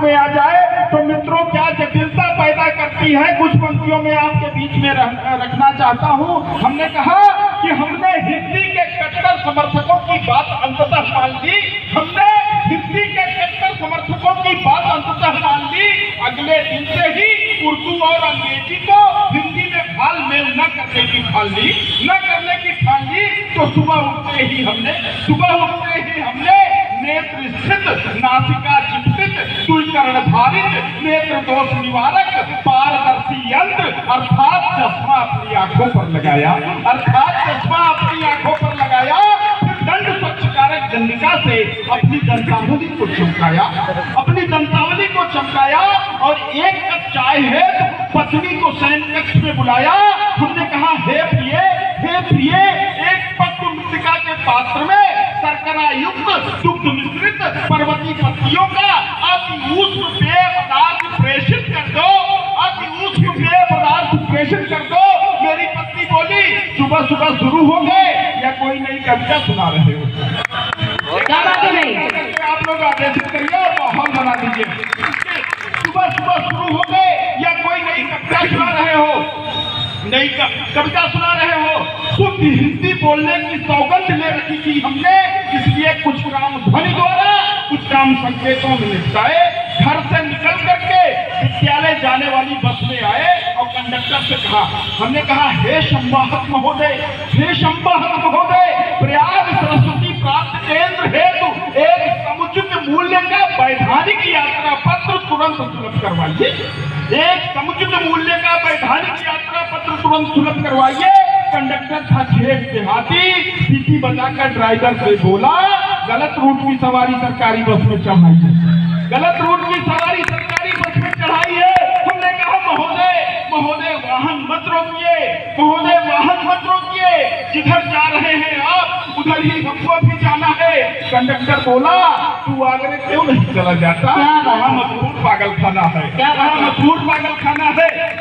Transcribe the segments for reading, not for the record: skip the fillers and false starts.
में आ जाए तो मित्रों क्या जटिलता पैदा करती है। कुछ पंक्तियों में आपके बीच में रखना चाहता हूं। हमने कहा कि हमने हिंदी के कट्टर समर्थकों की बात अंततः मान ली, हमने हिंदी के कट्टर समर्थकों की बात अंततः मान ली। अगले दिन से ही उर्दू और अंग्रेजी को हिंदी में घाल-मेल न करने की ठान ली, तो सुबह उठते ही हमने नेत्र स्थित, नासिका चिंतित, कर्णधारित, नेत्र दोष निवारक, पारदर्शी यंत्र अर्थात चश्मा अपनी आंखों पर लगाया, फिर दंड स्वच्छकारक दंडिका से अपनी दंतावली को चमकाया और एक कप चाय है पत्नी को शयन कक्ष में बुलाया। हमने कहा हे प्रिय, एक पक्व मृतिका के पात्र में शर्करा युक्त दुग्ध मिश्रित पर्वती पत्तियों का अति ऊष्म पेय पदार्थ प्रेषित कर दो। मेरी पत्नी बोली, सुबह सुबह शुरू हो गए या कोई नई कविता सुना रहे हो? आप लोग आदेशित करिए और माहौल बना दीजिए। सुबह सुबह शुरू हो गए या कोई नई कविता सुना रहे हो? शुद्ध हिंदी बोलने की सौगंध ले रखी थी हमने, इसलिए कुछ काम ध्वनि द्वारा, कुछ काम संकेतों में निपटाए। घर से निकल करके विद्यालय जाने वाली बस में आए और कंडक्टर से कहा, हमने कहा हे संवाहक महोदय, प्रयाग सरस्वती प्राप्त केंद्र हेतु एक समुचित मूल्य का वैधानिक यात्रा पत्र तुरंत सुलभ करवाइए। कंडक्टर था खेत देहाती, सीटी बजाकर ड्राइवर से बोला, गलत रूट की सवारी सरकारी बस में चढ़ाई है। हमने कहा महोदय वाहन मत रोकिए, जिधर जा रहे हैं आप उधर ही हमको भी जाना है। कंडक्टर बोला, तू आगरे क्यों नहीं चला जाता? वहाँ मजबूर पागलखाना है।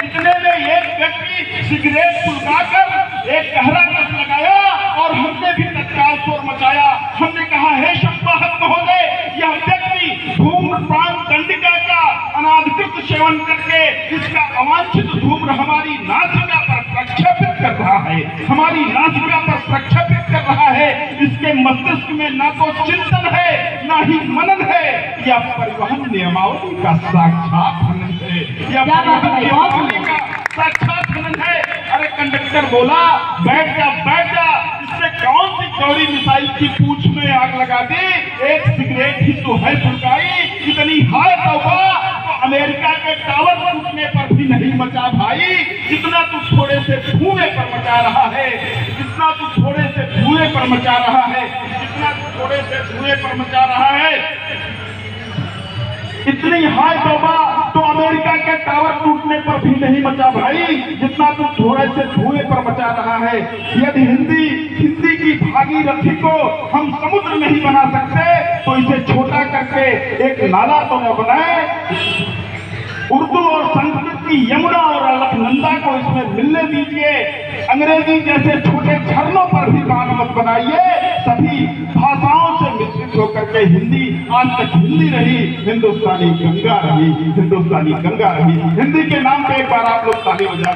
इतने में एक व्यक्ति सिगरेट सुलगाकर एक गहरा कस लगाया और हमने भी तत्काल शोर मचाया। हमने कहा हे संवाहक महोदय, यह व्यक्ति धूम्रपान दंडिका का अनाधिकृत सेवन करके इसका अवांछित धूम्र हमारी नासिका पर प्रक्षेपित कर रहा है। इसके मस्तिष्क में न तो चिंतन है न ही मनन है, यह परिवहन नियमावली का साक्षात हनन है। अरे कंडक्टर बोला, बैठ जा, इसने कौन सी कौड़ी मिसाइल की पूंछ में आग लगा दी? एक सिगरेट ही तो है सुलगाई। इतनी हाय तौबा तो अमेरिका के टावर टूटने पर भी नहीं मचा भाई, जितना तू थोड़े से धुएं पर मचा रहा है। इतनी हाय तौबा तो अमेरिका के टावर टूटने पर भी नहीं मचा भाई, जितना तू थोड़े से धुएं पर मचा रहा है। यदि हिंदी की भागीरथी को हम समुद्र नहीं बना सकते तो इसे छोटा करके एक नाला तो न बनाए। उर्दू और संस्कृत की यमुना और अलकनंदा को इसमें मिलने दीजिए। अंग्रेजी जैसे छोटे झरनों पर भी बांध मत बनाइए। सभी भाषाओं से मिश्रित होकर के हिंदी आज तक हिंदी रही, हिंदुस्तानी गंगा रही। हिंदी के नाम पे एक बार आप लोग ताली बजा